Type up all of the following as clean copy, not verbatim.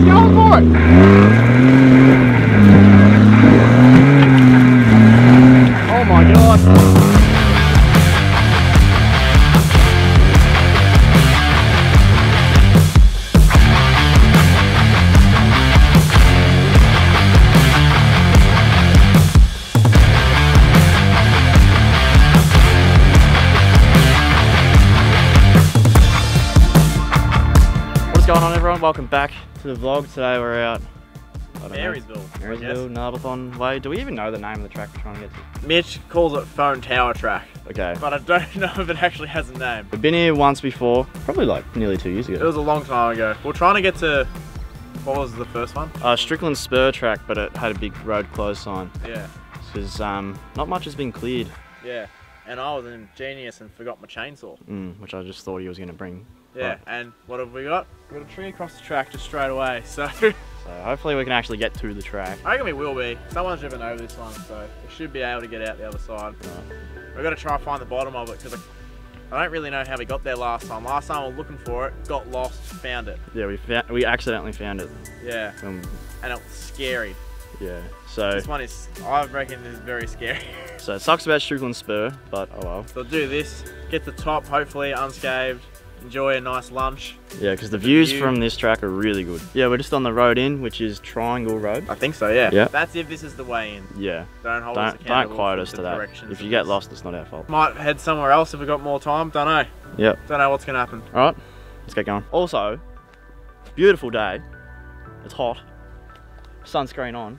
he's going for it! Oh my god! What's going on, everyone? Welcome back to the vlog. Today we're out Marysville, Narbethong way. Do we even know the name of the track we're trying to get to? Mitch calls it Phone Tower Track. Okay. But I don't know if it actually has a name. We've been here once before, probably like nearly 2 years ago. It was a long time ago. We're trying to get to, what was the first one? Strickland Spur track, but it had a big road closed sign. Yeah. Because not much has been cleared. Yeah. And I was a genius and forgot my chainsaw. Which I just thought he was going to bring. Yeah, but and what have we got? We got a tree across the track just straight away, so... So hopefully we can actually get to the track. I reckon we will be. Someone's driven over this one, so we should be able to get out the other side. Right. We've got to try and find the bottom of it, because I don't really know how we got there last time. Last time we were looking for it, got lost, found it. Yeah, we accidentally found it. Yeah, and it was scary. Yeah, so... This one is, I reckon this is very scary. So it sucks about Strickland Spur, but oh well. So do this, get to the top, hopefully unscathed, enjoy a nice lunch. Yeah, because the views from this track are really good. Yeah, we're just on the road in, which is Triangle Road. I think so, yeah. Yeah. That's if this is the way in. Yeah. Don't hold us accountable. Don't quote us to that. If you get lost, it's not our fault. Might head somewhere else if we got more time, don't know. Yep. Don't know what's gonna happen. Alright, let's get going. Also, beautiful day. It's hot. Sunscreen on.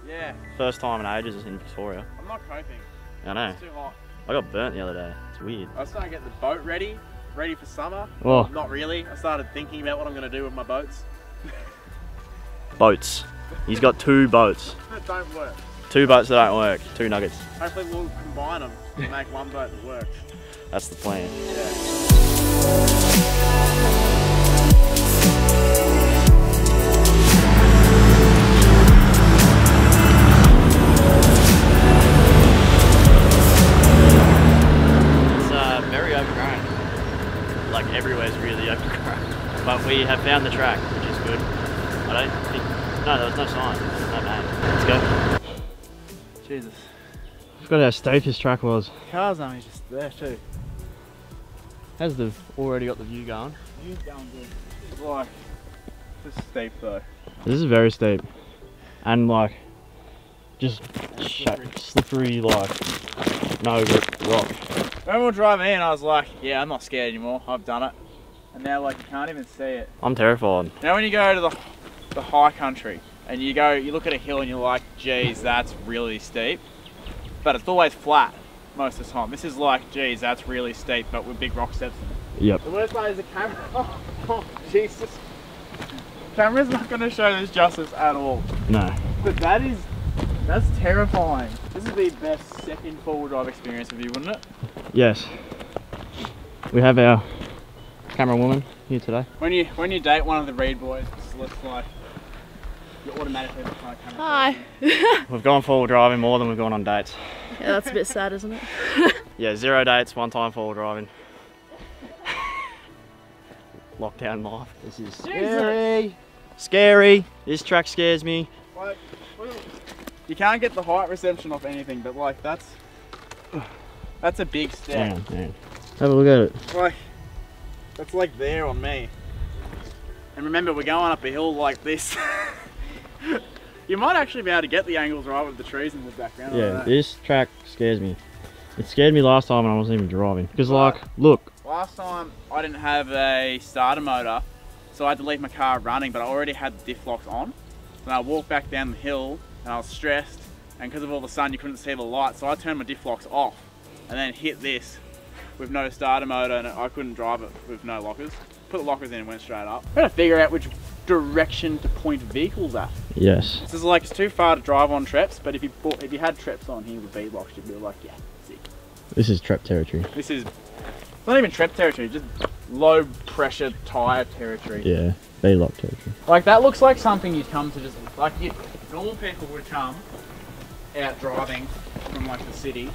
Yeah. First time in ages in Victoria. I'm not coping. I know. It's too hot. I got burnt the other day. It's weird. I was starting to get the boat ready for summer. Oh. Not really. I started thinking about what I'm gonna do with my boats. Boats. He's got 2 boats. That don't work. 2 boats that don't work. 2 nuggets. Hopefully we'll combine them and make one boat that works. That's the plan. Yeah. Like everywhere's really overgrown. But we have found the track, which is good. I don't think... No, there was no sign. No name. Let's go. Jesus. I forgot how steep this track was. Car's only just there too. How's the already got the view going? View's going good. It's like... This is steep though. This is very steep. And like... Just slippery like... No rock. When we were driving in, I was like, yeah, I'm not scared anymore. I've done it. And now, like, you can't even see it. I'm terrified. Now, when you go to the high country and you look at a hill and you're like, geez, that's really steep. But it's always flat most of the time. This is like, geez, that's really steep, but with big rock steps in it. Yep. The worst part is the camera. Oh, Jesus. Camera's not going to show this justice at all. No. But that's terrifying. This is the best second four-wheel drive experience of you, wouldn't it? Yes. We have our camera woman here today. When you date one of the Reed boys, it's looks like you automatically look like a camera. Hi. We've gone forward driving more than we've gone on dates. Yeah, that's a bit sad, isn't it? Yeah, 0 dates, 1 time forward driving. Lockdown life. This is scary. Scary. This track scares me. Like, you can't get the height reception off anything, but like that's a big step. Damn. Have a look at it. Like, that's like there on me. And remember, we're going up a hill like this. You might actually be able to get the angles right with the trees in the background. Yeah, this track scares me. It scared me last time when I wasn't even driving. Because like, look. Last time I didn't have a starter motor, so I had to leave my car running, but I already had the diff locks on. And I walked back down the hill and I was stressed, and because of all the sun you couldn't see the light, so I turned my diff locks off and then hit this with no starter motor, and I couldn't drive it with no lockers. Put the lockers in and went straight up. I'm trying to figure out which direction to point vehicles at. Yes. This is like, it's too far to drive on Treps, but if you had Treps on here with V-locks, you'd be like, yeah, sick. This is Trep territory. This is, it's not even Trep territory, just low pressure tyre territory. Yeah, V-lock territory. Like, that looks like something you'd come to just, like, normal people would come out driving from like the city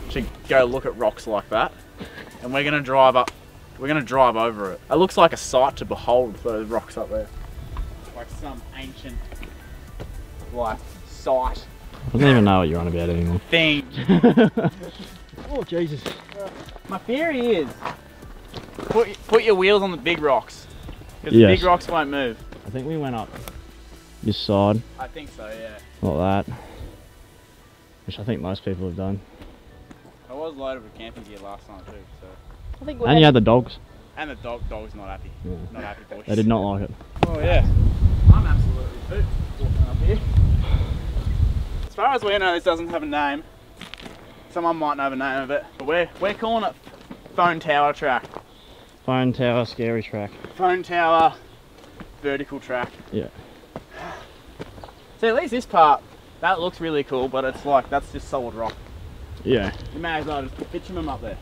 to go look at rocks like that, and we're gonna drive over it. It looks like a sight to behold, those rocks up there. like some ancient, like, site I don't even know what you're on about anymore. thing. Oh, Jesus. My theory is, put your wheels on the big rocks, because Yes. the big rocks won't move. I think we went up this side, I think so, yeah. like that. Which I think most people have done. I was loaded with camping gear last night too, so. I think And you had the dogs. And the dog's not happy. Yeah. Not happy boys. They did not like it. Oh yeah. I'm absolutely pooped walking up here. As far as we know, this doesn't have a name. Someone might know the name of it, but we're calling it Phone Tower Track. Phone tower, scary track. Phone Tower, vertical track. Yeah. So at least this part, that looks really cool, but it's like, that's just solid rock. Yeah. You may as well just put bitumen up there.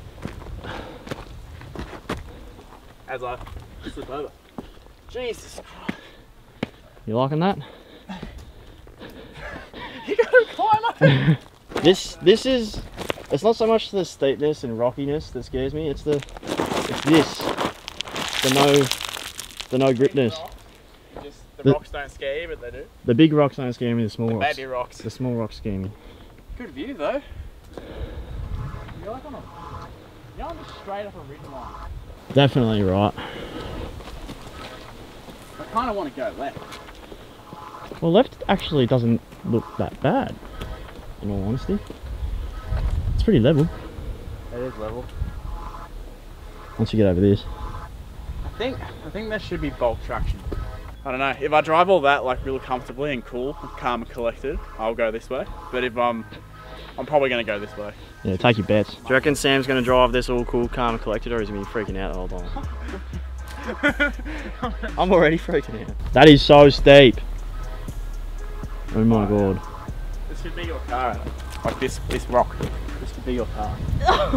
As I slip over. Jesus Christ. You liking that? You gotta climb up it. This is, it's not so much the steepness and rockiness that scares me, it's this, the no gripness. Just the rocks don't scare you, but they do. The big rocks don't scare me, the small The rocks. baby rocks. The small rocks scare me. Good view though. You're like on just straight up a ridge line. Definitely right. I kind of want to go left. Well, left actually doesn't look that bad, in all honesty. It's pretty level It is level. once you get over this. I think there should be bulk traction. I don't know. If I drive all that like really comfortably and cool, calm and collected, I'll go this way. But if I'm probably going to go this way. Yeah, take your bets. Do you reckon Sam's going to drive this all cool, calm and collected, or is he going to be freaking out the whole time? I'm already freaking out. That is so steep. Oh my god. This should be your car. Like this rock. This could be your car.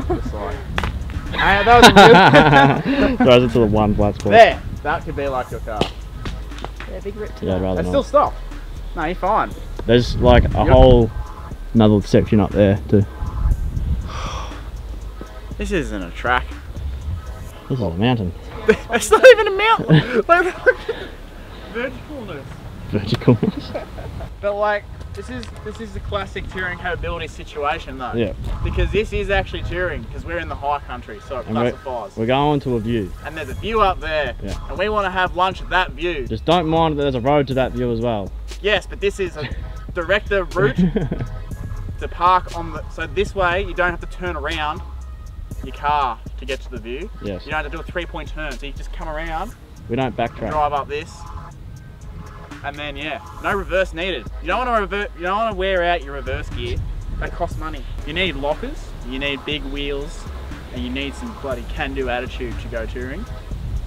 Just like. That was a real. Throws it to the one flat spot. There. That could be like your car. Yeah, big rip to Yeah, I'd that. rather It's not. still stop. No, you're fine. There's like a whole another section up there too. This isn't a track. This is a mountain. It's not even a mountain. Like, verticalness. Verticalness. But like, this is the classic touring capability situation though. Yeah. Because this is actually touring, because we're in the high country, so it And we're- classifies. We're going to a view. And there's a view up there, Yeah. and we want to have lunch at that view. Just don't mind that there's a road to that view as well. Yes, but this is a director route to park on the. So this way, you don't have to turn around your car to get to the view. Yes. You don't have to do a 3-point turn, so you just come around, We don't backtrack. drive up this, and then yeah, no reverse needed. You don't want to You don't want to wear out your reverse gear. That costs money. You need lockers. You need big wheels, and you need some bloody can-do attitude to go touring.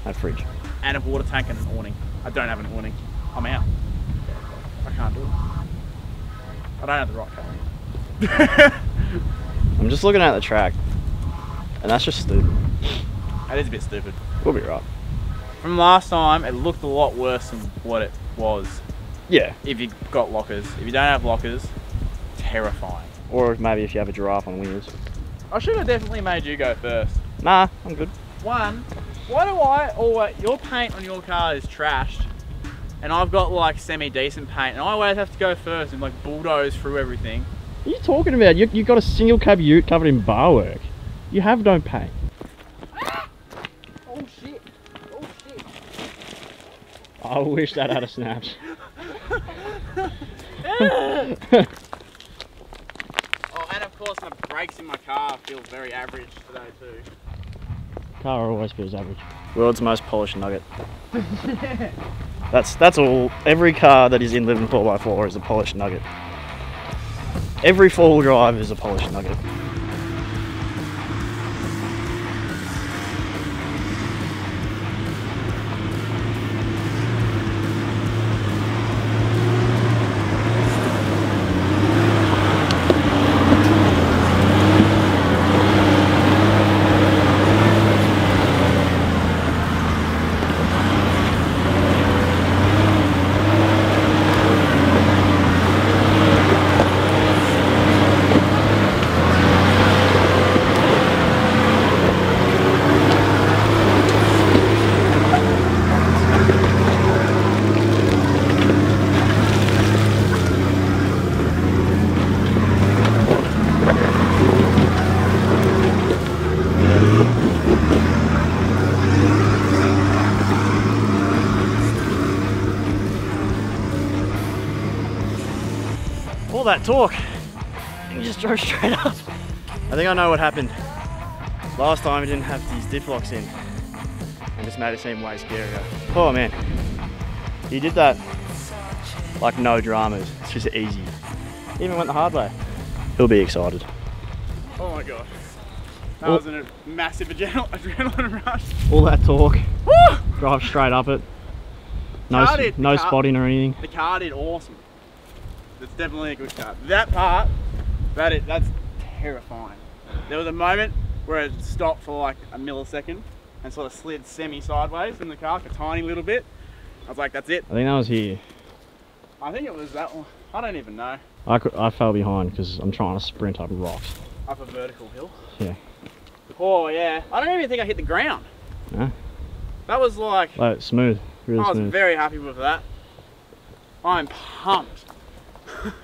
That fridge. And a water tank and an awning. I don't have an awning. I'm out. I can't do it. I don't have the right car. I'm just looking at the track, and that's just stupid. That is a bit stupid. We'll be right. From last time, it looked a lot worse than what it was. Yeah. If you got lockers. If you don't have lockers, terrifying. Or maybe if you have a giraffe on wheels. I should have definitely made you go first. Nah, I'm good. One, why do I always, your paint on your car is trashed, and I've got like semi-decent paint, and I always have to go first and like bulldoze through everything. What are you talking about? You've got a single cab ute covered in bar work. You have no paint. Oh shit, oh shit. I wish that had a snaps. Oh, and of course the brakes in my car feel very average today too. Car always feels average. World's most polished nugget. That's all. Every car that is in Livin 4x4 is a polished nugget. Every four-wheel drive is a polished nugget. that torque and you just drove straight up. I think I know what happened. Last time we didn't have these diff locks in and just made it seem way scarier. Oh man, he did that like no dramas. It's just easy. Even went the hard way. He'll be excited. Oh my god. That was a massive adrenaline rush. All that torque. Woo! Drive straight up it. No spotting or anything. The car did awesome. It's definitely a good car. That part, that's terrifying. There was a moment where it stopped for like a millisecond and sort of slid semi-sideways in the car, a tiny little bit. I was like, that's it. I think that was here. I think it was that one. I don't even know. I fell behind because I'm trying to sprint up rocks. Up a vertical hill? Yeah. Oh yeah. I don't even think I hit the ground. No? That was like smooth. Really I was smooth. very happy with that. I'm pumped.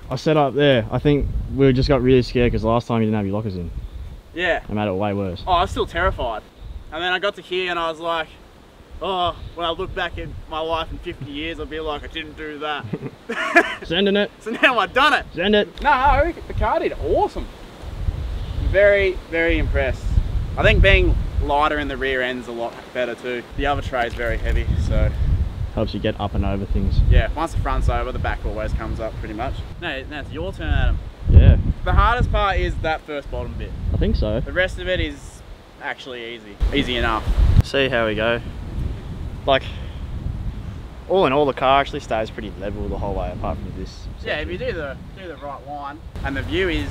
I set up there. I think we just got really scared because last time you didn't have your lockers in. Yeah. It made it way worse. Oh, I was still terrified. And then I got to here and I was like, oh, when I look back at my life in 50 years, I'll be like, I didn't do that. Sending it. So now I've done it. Send it. No, the car did awesome. Very, very impressed. I think being lighter in the rear end's a lot better too. The other tray's very heavy, so. Helps you get up and over things. Yeah, once the front's over, the back always comes up pretty much. No, now it's your turn, Adam. Yeah. The hardest part is that first bottom bit. I think so. The rest of it is actually easy. Easy enough. See how we go. Like, all in all, the car actually stays pretty level the whole way, apart from this section. Yeah, if you do the right line, and the view is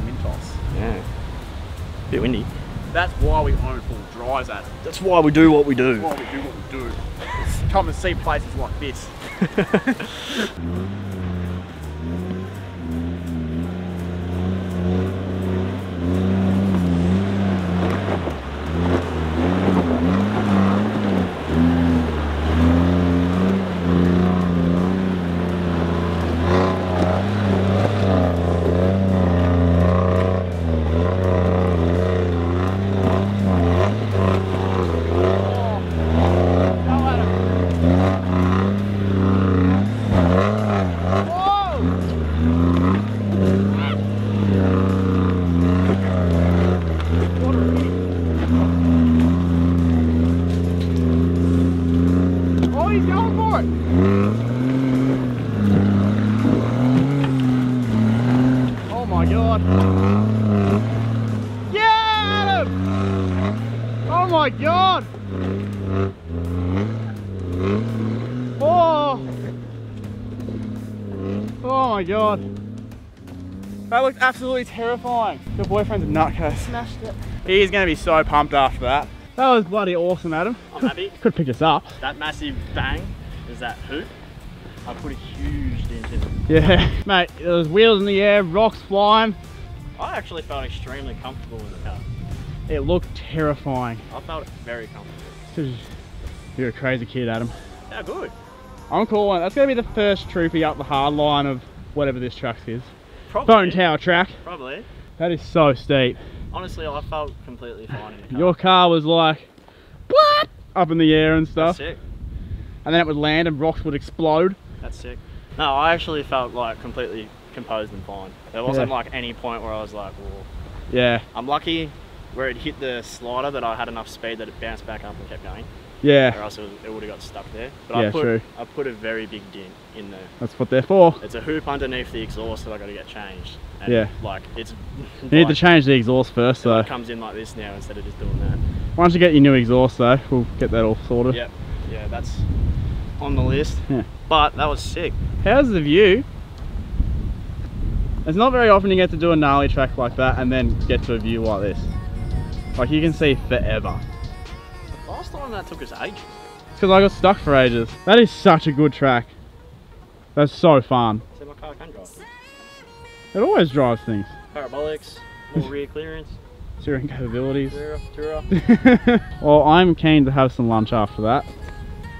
Mintos. Yeah. Bit windy. That's why we own full drives at it. That's why we do what we do. That's why we do what we do. Come and see places like this. Oh my god! Oh my god. That looked absolutely terrifying. Your boyfriend's a nutcase. Smashed it. He's going to be so pumped after that. That was bloody awesome, Adam. I'm happy. Could have picked us up. That massive bang is that hoop. I put a huge dent in it. Yeah. Mate, there was wheels in the air, rocks flying. I actually felt extremely comfortable in the car. It looked terrifying. I felt very comfortable. 'Cause you're a crazy kid, Adam. Yeah, good. I'm calling. That's going to be the first Troopy up the hard line of whatever this track is. Probably. Bone Tower track. Probably. That is so steep. Honestly, I felt completely fine in the car. Your car was like, what? Up in the air and stuff. That's sick. And then it would land and rocks would explode. That's sick. No, I actually felt like completely composed and fine. There wasn't like any point where I was like, whoa. Yeah. I'm lucky where it hit the slider that I had enough speed that it bounced back up and kept going. Yeah. Or else it would have got stuck there. But Yeah, true. I put a very big dent in there. That's what they're for. It's a hoop underneath the exhaust that I got to get changed. And Yeah. like it's. You need to change the exhaust first though. It comes in like this now instead of just doing that. Once you get your new exhaust though, we'll get that all sorted. Yep. Yeah, that's on the list. Yeah. But that was sick. How's the view? It's not very often you get to do a gnarly track like that and then get to a view like this. Like you can see forever. Last time that took us ages. It's because I got stuck for ages. That is such a good track. That's so fun. See, my car can drive. It always drives things. Parabolics, more rear clearance. Steering capabilities. Tourer. Well, I'm keen to have some lunch after that.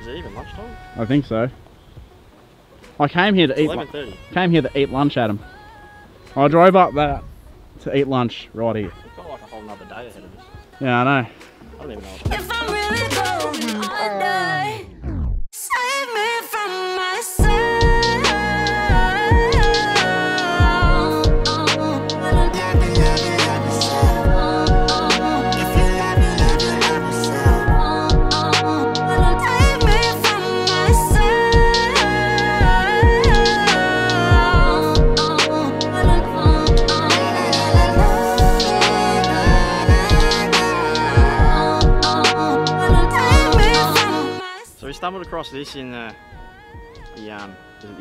Is it even lunchtime? I think so. I came here to eat. 11:30. Came here to eat lunch, Adam. I drove up that to eat lunch right here. We've got like a whole nother day ahead of us. Yeah, I know. I don't even know. If I'm really going, I die. Save me from myself. stumbled across this in the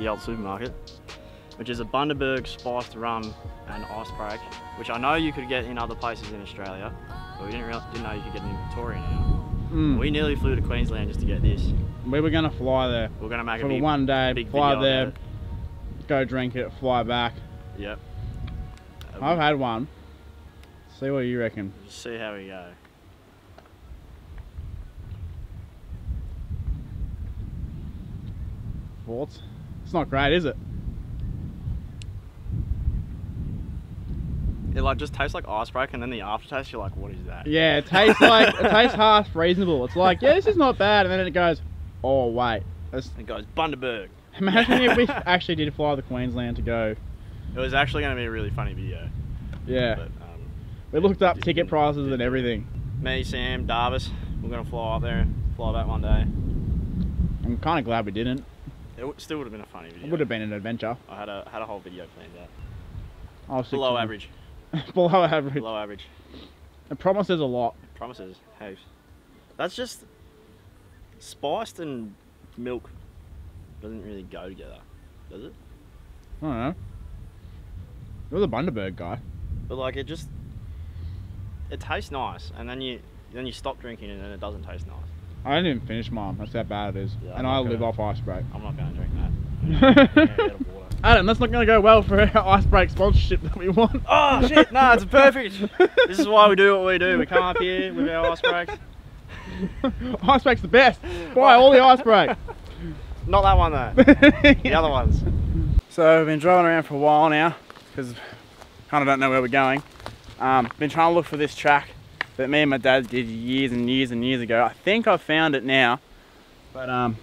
old supermarket, which is a Bundaberg spiced rum and ice break, which I know you could get in other places in Australia, but we didn't know you could get it in Victoria now. We nearly flew to Queensland just to get this. We were gonna fly there. We're gonna make for a big, one day, big fly video there, about go drink it, fly back. it. Yep. I've had one. See what you reckon. Just see how we go. Thoughts? It's not great, is it? It like just tastes like ice break, and then the aftertaste, you're like, what is that? Yeah, it tastes like it tastes half reasonable. It's like, yeah, this is not bad, and then it goes, oh wait. It goes Bundaberg. Imagine if we actually did fly to Queensland to go. It was actually going to be a really funny video. Yeah. But, we looked up ticket prices and everything. Me, Sam, Darvis, we're going to fly up there, fly back one day. I'm kind of glad we didn't. It still would have been a funny video. It would have been an adventure. I had a whole video planned out. I was Below average. Below average. Below average. It promises a lot. Promises. Hey. That's just spiced and milk doesn't really go together, does it? I don't know. You're the Bundaberg guy. But like it tastes nice, and then you stop drinking it and it doesn't taste nice. I didn't even finish mine. That's how bad it is. Yeah, and I live off ice break. I'm not going to drink that. Yeah, water. Adam, that's not going to go well for our ice break sponsorship that we want. Oh shit! No, it's perfect. This is why we do what we do. We come up here with our ice breaks. Ice break's the best. Buy all the ice break. Not that one though. The other ones. So we've been driving around for a while now because kind of don't know where we're going. Been trying to look for this track that me and my dad did years and years and years ago. I think I've found it now, but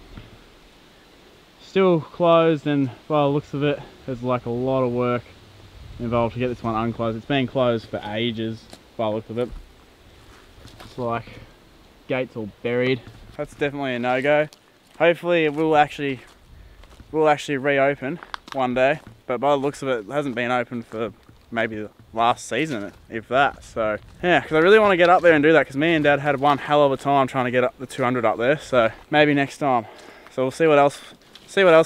still closed, and by the looks of it, there's like a lot of work involved to get this one unclosed. It's been closed for ages by the looks of it. It's like gates all buried. That's definitely a no-go. Hopefully it will actually reopen one day, but by the looks of it, it hasn't been open for maybe the last season, if that. So yeah, because I really want to get up there and do that, because me and Dad had one hell of a time trying to get up the 200 up there. So maybe next time. So we'll see what else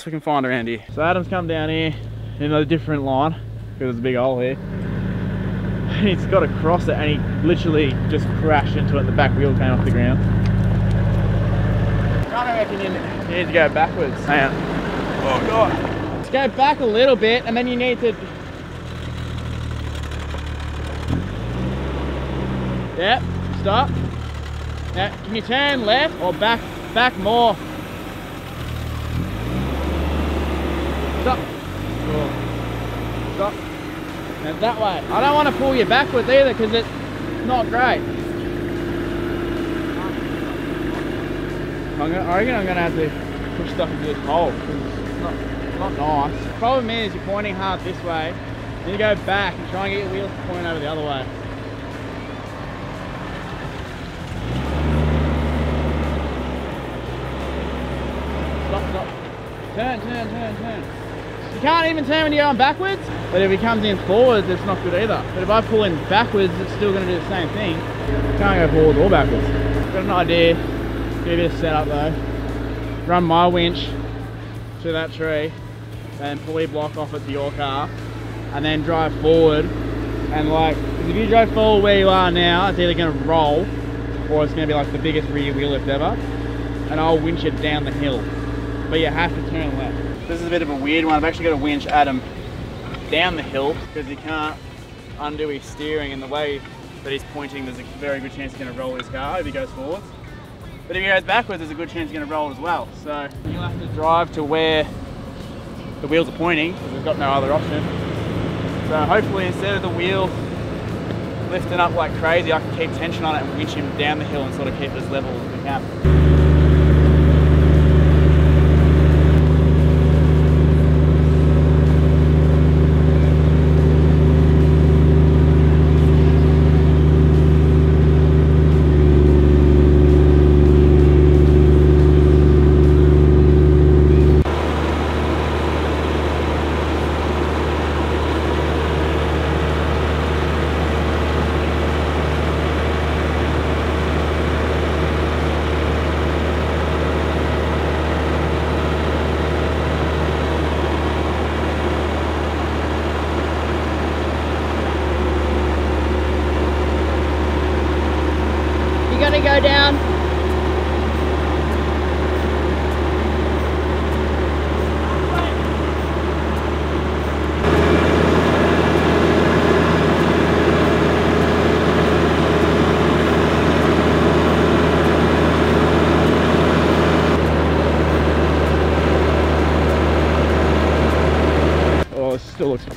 we can find around here. So Adam's come down here in a different line because there's a big hole here. He's got to cross it, and he literally just crashed into it. The back wheel came off the ground. I reckon you need to go backwards. Hang on. Oh god. Just go back a little bit, and then you need to. Yep. Stop. Now, can you turn left or back more? Stop. Stop. And that way. I don't want to pull you backwards either, because it's not great. I reckon I'm going to have to push stuff into this hole, because it's not nice. The problem is you're pointing hard this way. You need to go back and try and get your wheels to point over the other way. Stop. Turn. You can't even turn when you're going backwards, but if he comes in forwards, it's not good either. But if I pull in backwards, it's still going to do the same thing. You can't go forwards or backwards. Got an idea. Give it a setup though. Run my winch to that tree and pulley block off it to your car, and then drive forward. And like, if you drive forward where you are now, it's either going to roll or it's going to be like the biggest rear wheel lift ever. And I'll winch it down the hill, but you have to turn left. This is a bit of a weird one. I've actually got to winch Adam down the hill because he can't undo his steering, and the way that he's pointing, there's a very good chance he's going to roll his car if he goes forwards. But if he goes backwards, there's a good chance he's going to roll as well. So you'll have to drive to where the wheels are pointing, because we've got no other option. So hopefully, instead of the wheel lifting up like crazy, I can keep tension on it and winch him down the hill and sort of keep it as level as we can.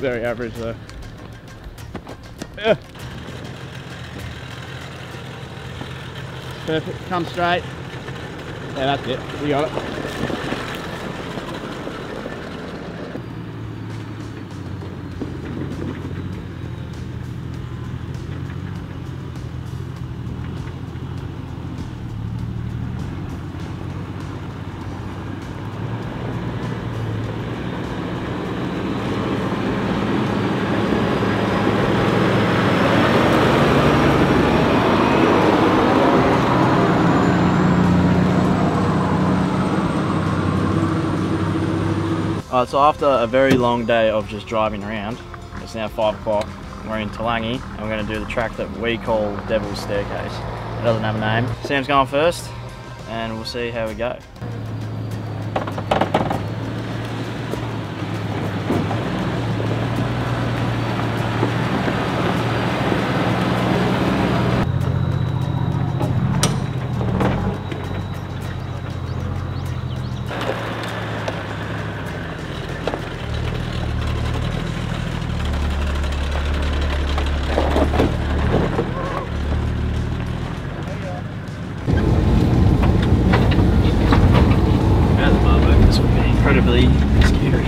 very average though. Yeah. Perfect, come straight. Yeah, that's it, you got it. Alright, so after a very long day of just driving around, it's now 5 o'clock, we're in Toolangi, and we're going to do the track that we call Devil's Staircase. It doesn't have a name. Sam's going first, and we'll see how we go. This would be incredibly scary.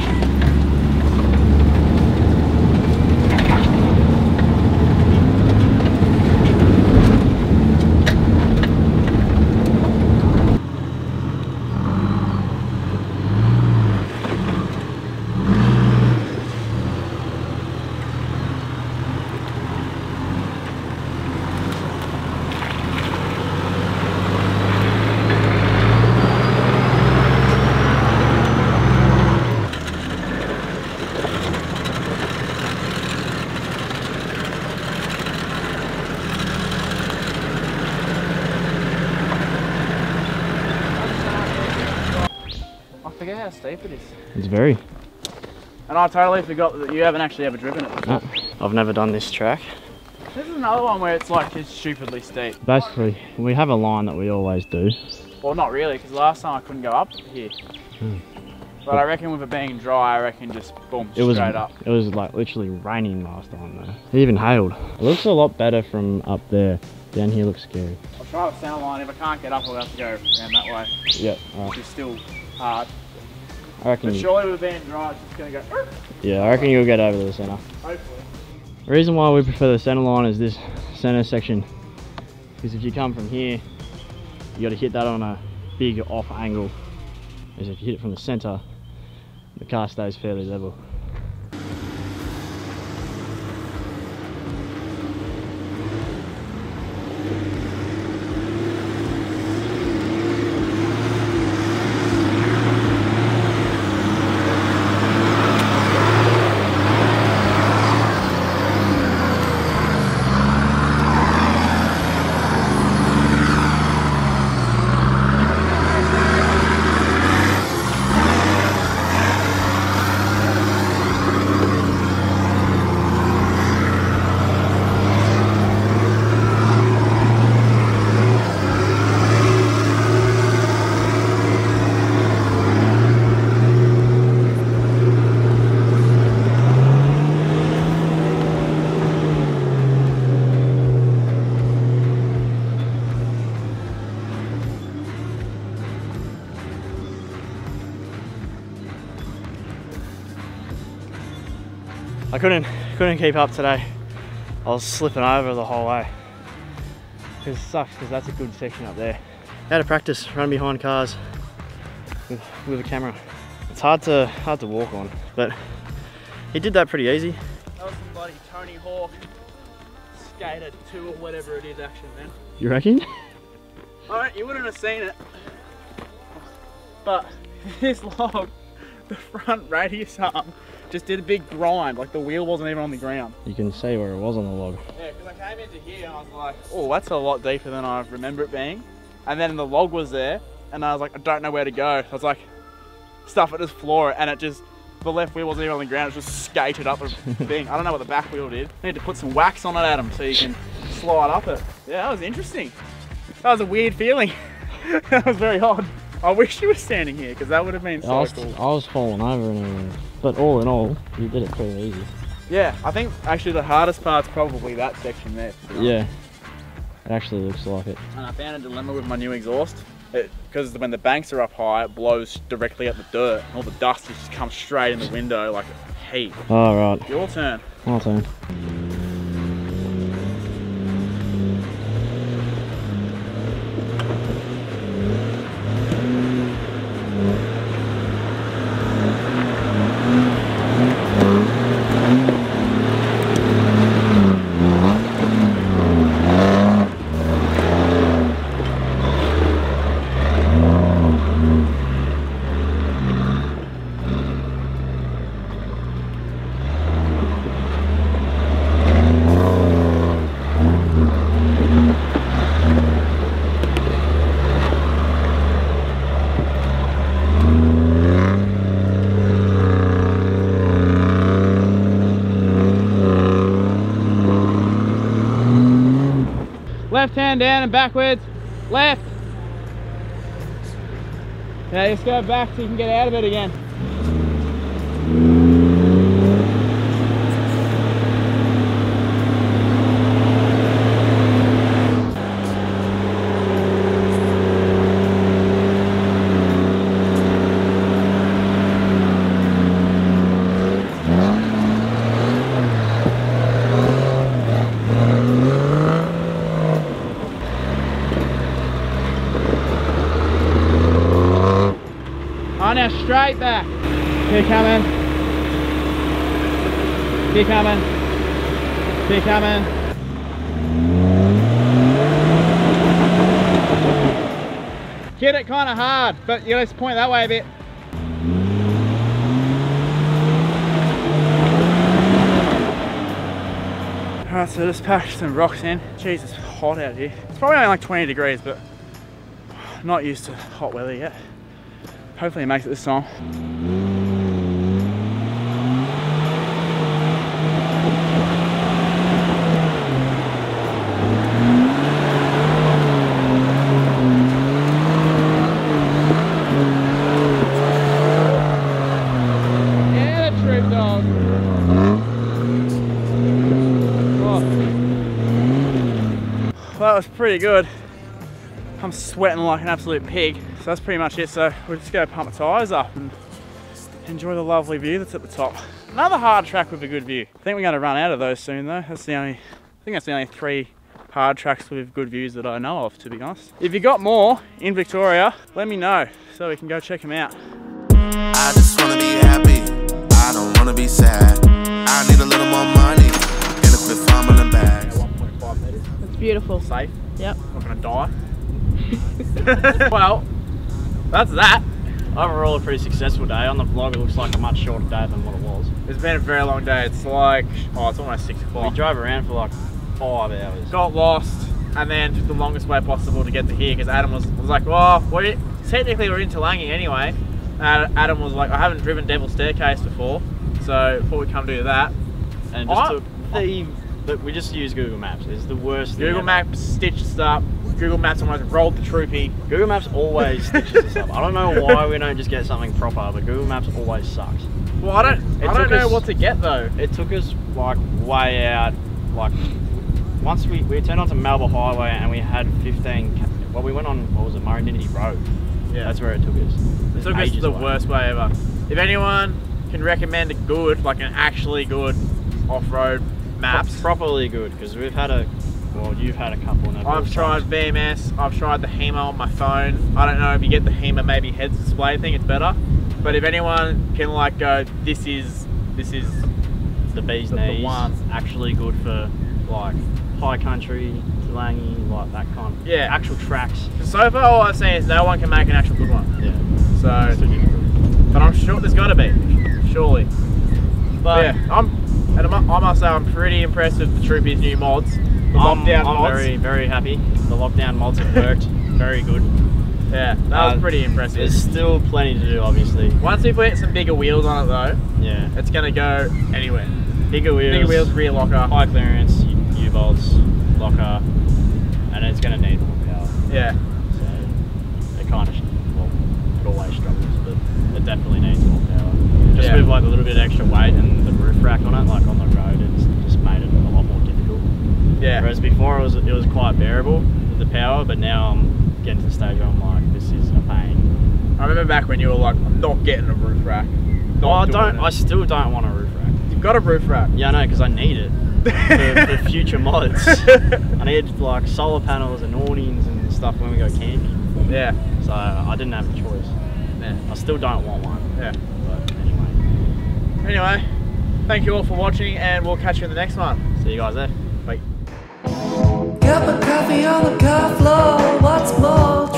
I forget how steep it is. It's very. And I totally forgot that you haven't actually ever driven it before. No, I've never done this track. This is another one where it's like it's stupidly steep. Basically, we have a line that we always do. Well, not really, because last time I couldn't go up here. But I reckon with it being dry, I reckon just boom, straight up. It was like literally raining last time though. It even hailed. It looks a lot better from up there. Down here looks scary. I'll try the center line. If I can't get up, I'll have to go around that way. Yeah, Which is still hard. I reckon. But surely with being dry, it's just going to go. Yeah, I reckon you'll get over the center. Hopefully. The reason why we prefer the center line is this center section. Because if you come from here, you got to hit that on a big off angle. As if you hit it from the center, the car stays fairly level. I couldn't keep up today. I was slipping over the whole way. It sucks because that's a good section up there. How to practice running behind cars with a camera. It's hard to walk on, but he did that pretty easy. That was some bloody Tony Hawk Skater 2 or whatever it is action, man. You reckon? Alright, you wouldn't have seen it. But this log, the front radius arm, just did a big grind, like the wheel wasn't even on the ground. You can see where it was on the log. Yeah, because I came into here and I was like, oh, that's a lot deeper than I remember it being. And then the log was there, and I was like, I don't know where to go. So I was like, stuff at this floor, and it just, the left wheel wasn't even on the ground, it just skated up the thing. I don't know what the back wheel did. I need to put some wax on it, Adam, so you can slide up it. Yeah, that was interesting. That was a weird feeling. That was very odd. I wish you were standing here, because that would have been so cool. I was falling over and everything. But all in all, you did it pretty easy. Yeah, I think actually the hardest part's probably that section there. Yeah, it actually looks like it. And I found a dilemma with my new exhaust. Because when the banks are up high, it blows directly at the dirt. And all the dust just comes straight in the window like heat. All right. Your turn. My turn. Left hand down and backwards. Left. Yeah, just go back so you can get out of it again. Now straight back. Keep coming. Keep coming. Keep coming. Get it kind of hard, but you let's point that way a bit. Alright, so just packed some rocks in. Jeez, it's hot out here. It's probably only like 20 degrees, but not used to hot weather yet. Hopefully it makes it this time. Yeah, the troop dog. Oh. Well, that was pretty good. I'm sweating like an absolute pig. So that's pretty much it. So we'll just go pump the tyres up and enjoy the lovely view that's at the top. Another hard track with a good view. I think we're going to run out of those soon though. I think that's the only 3 hard tracks with good views that I know of, to be honest. If you got more in Victoria, let me know so we can go check them out. I just want to be happy. I don't want to be sad. I need a little more money and a quick fumbling bags. 1.5 metres. It's beautiful. Safe. Yep. Not going to die. Well, that's that. Overall, a pretty successful day. On the vlog, it looks like a much shorter day than what it was. It's been a very long day. It's like, oh, it's almost 6 o'clock. We drove around for like 5 hours. Got lost and then took the longest way possible to get to here because Adam was like, well, technically we're in Toolangi anyway. And Adam was like, I haven't driven Devil's Staircase before, so before we come do that. And just we just used Google Maps. It's the worst thing Google ever. Maps stitched us up. Google Maps almost rolled the Troopy. Google Maps always stitches us up. I don't know why we don't just get something proper, but Google Maps always sucks. Well, I don't know what to get though. It took us like way out. Like once we turned onto Melbourne Highway and we had 15. Well, we went on what was it, Murrumbidgee Road. Yeah, that's where it took us. It took us the worst way ever. If anyone can recommend a good, like an actually good off-road maps, properly good, because we've had a. Well, you've had a couple. I've tried VMS, I've tried the HEMA on my phone. I don't know if you get the HEMA maybe heads display thing, it's better. But if anyone can like go, this is the bee's knees, the one. Actually good for like high country, Toolangi, like that kind of actual tracks. So far all I've seen is no one can make an actual good one. Yeah. So, but I'm sure there's got to be, surely. But yeah, I must say I'm pretty impressed with the Troopy's new mods. I'm very, very happy. The lockdown mods have worked very good. Yeah, that was pretty impressive. There's still plenty to do, obviously. Once we put some bigger wheels on it though, yeah, it's going to go anywhere. Bigger wheels, rear locker, high clearance, U-bolts, locker, and it's going to need more power. Yeah. So it kind of, well, it always struggles, but it definitely needs more power. Just with like a little bit extra weight and the roof rack on it, like on the road. Yeah. Whereas before it was quite bearable with the power, but now I'm getting to the stage where I'm like, this is a pain. I remember back when you were like, I'm not getting a roof rack. I still don't want a roof rack. You've got a roof rack. Yeah, I know, because I need it for future mods. I need like solar panels and awnings and stuff when we go camping. Yeah. So I didn't have a choice. Yeah. I still don't want one. Yeah. But anyway. Anyway, thank you all for watching, and we'll catch you in the next one. See you guys there. Bye. Got my coffee on the car floor. What's more,